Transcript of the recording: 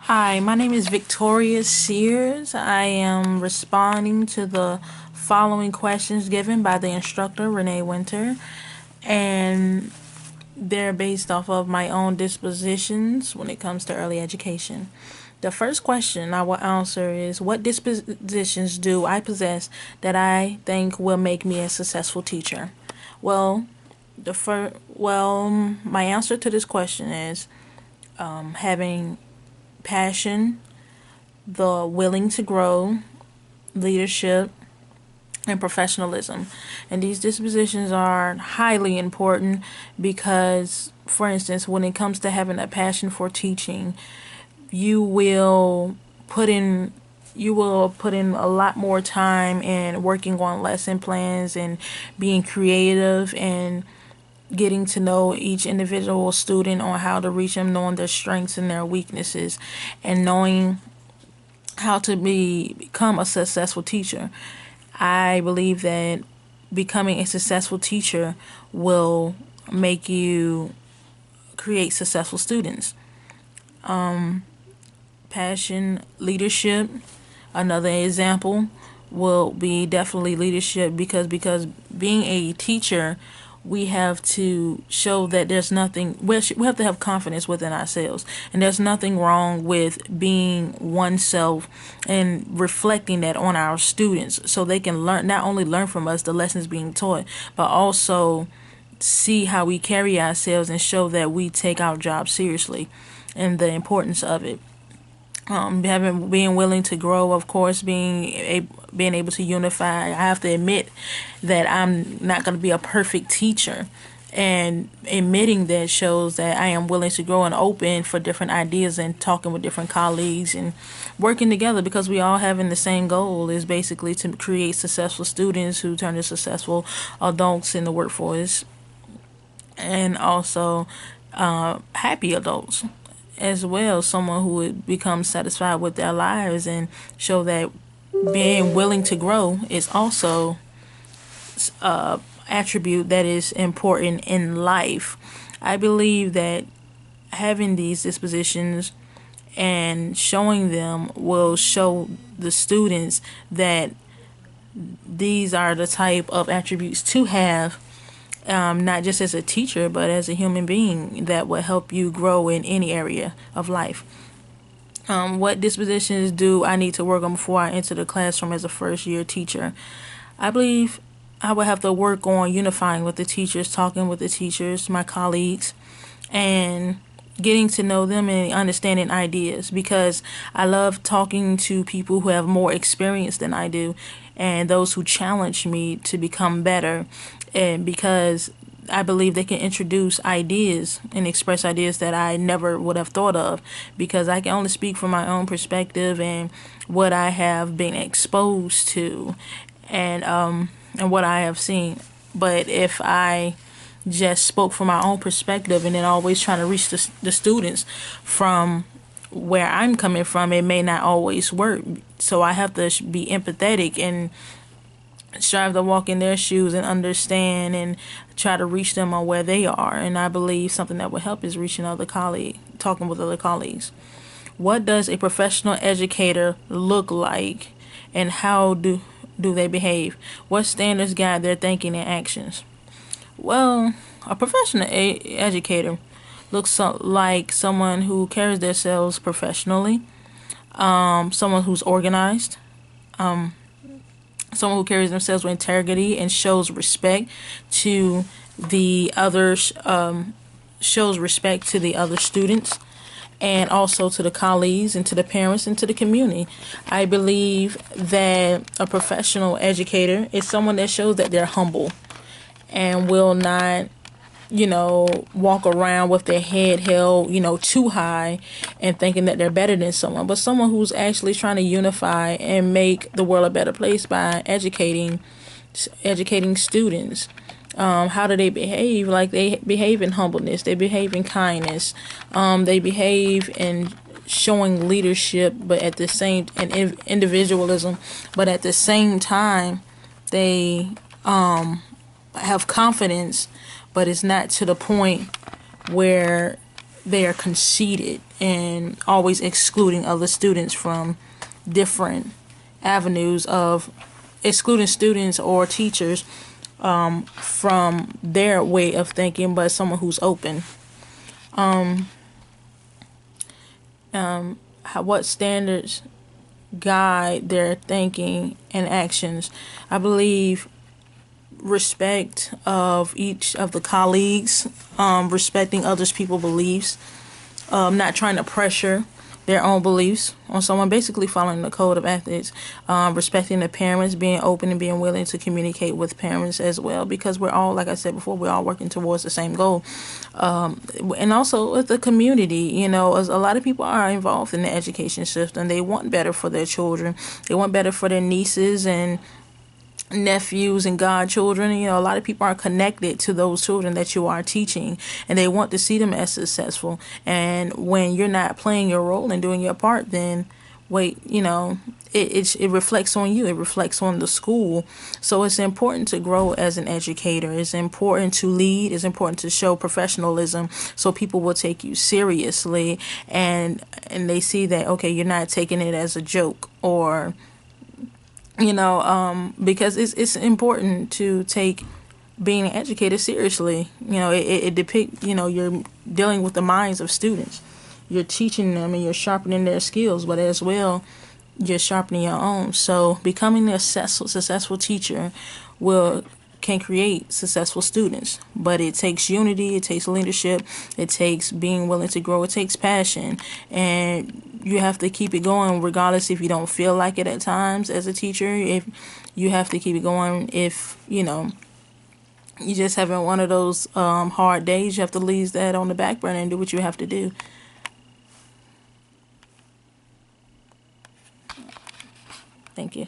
Hi, my name is Victoria Sears. I am responding to the following questions given by the instructor, Renee Winter, and they're based off of my own dispositions when it comes to early education. The first question I will answer is, what dispositions do I possess that I think will make me a successful teacher? Well, my answer to this question is having passion, the willing to grow, leadership, and professionalism. And these dispositions are highly important because, for instance, when it comes to having a passion for teaching, you will put in a lot more time in working on lesson plans and being creative and getting to know each individual student on how to reach them, knowing their strengths and their weaknesses, and knowing how to become a successful teacher. I believe that becoming a successful teacher will make you create successful students. Passion, leadership. Another example will be definitely leadership because being a teacher, we have to show that there's nothing, we have to have confidence within ourselves, and there's nothing wrong with being oneself and reflecting that on our students so they can learn, not only learn from us the lessons being taught, but also see how we carry ourselves and show that we take our job seriously and the importance of it. Being willing to grow, of course, being able to unify. I have to admit that I'm not going to be a perfect teacher, and admitting that shows that I am willing to grow and open for different ideas and talking with different colleagues and working together, because we all having the same goal, is basically to create successful students who turn to successful adults in the workforce, and also happy adults as well, someone who would become satisfied with their lives and show that being willing to grow is also attribute that is important in life. I believe that having these dispositions and showing them will show the students that these are the type of attributes to have, not just as a teacher, but as a human being that will help you grow in any area of life. What dispositions do I need to work on before I enter the classroom as a first year teacher? I believe I would have to work on unifying with the teachers, talking with the teachers, my colleagues, and getting to know them and understanding ideas, because I love talking to people who have more experience than I do and those who challenge me to become better, and because I believe they can introduce ideas and express ideas that I never would have thought of, because I can only speak from my own perspective and what I have been exposed to, and what I have seen. But if I just spoke from my own perspective and then always trying to reach the students from where I'm coming from, it may not always work. So I have to be empathetic and strive to walk in their shoes and understand and try to reach them on where they are. And I believe something that would help is reaching other colleagues, talking with other colleagues. What does a professional educator look like, and how do they behave? What standards guide their thinking and actions? Well, a professional educator looks like someone who carries themselves professionally, someone who's organized, someone who carries themselves with integrity and shows respect to the others, shows respect to the other students, and also to the colleagues and to the parents and to the community. I believe that a professional educator is someone that shows that they're humble and will not, walk around with their head held, too high and thinking that they're better than someone, but someone who's actually trying to unify and make the world a better place by educating students. How do they behave? Like, they behave in humbleness, they behave in kindness, they behave in showing leadership, but at the same, and individualism, but at the same time they have confidence, but it's not to the point where they are conceited. and always excluding other students from different avenues of excluding students or teachers from their way of thinking, but someone who's open. What standards guide their thinking and actions? I believe respect of each of the colleagues, respecting others' people's beliefs, not trying to pressure their own beliefs on someone, basically following the code of ethics, respecting the parents, being open and being willing to communicate with parents as well, because we're all, like I said before, we're all working towards the same goal. And also with the community, as a lot of people are involved in the education system. They want better for their children. They want better for their nieces and nephews and godchildren. A lot of people are connected to those children that you are teaching, and they want to see them as successful. And when you're not playing your role and doing your part, then it reflects on you. It reflects on the school. So it's important to grow as an educator. It's important to lead. It's important to show professionalism so people will take you seriously, and they see that, okay, you're not taking it as a joke, or because it's important to take being an educator seriously. It depicts, you're dealing with the minds of students. You're teaching them and you're sharpening their skills, but as well, you're sharpening your own. So becoming a successful teacher can create successful students, but it takes unity, it takes leadership, it takes being willing to grow, it takes passion, and you have to keep it going regardless if you don't feel like it at times as a teacher. If you have to keep it going, if you just having one of those hard days, you have to leave that on the back burner and do what you have to do. Thank you.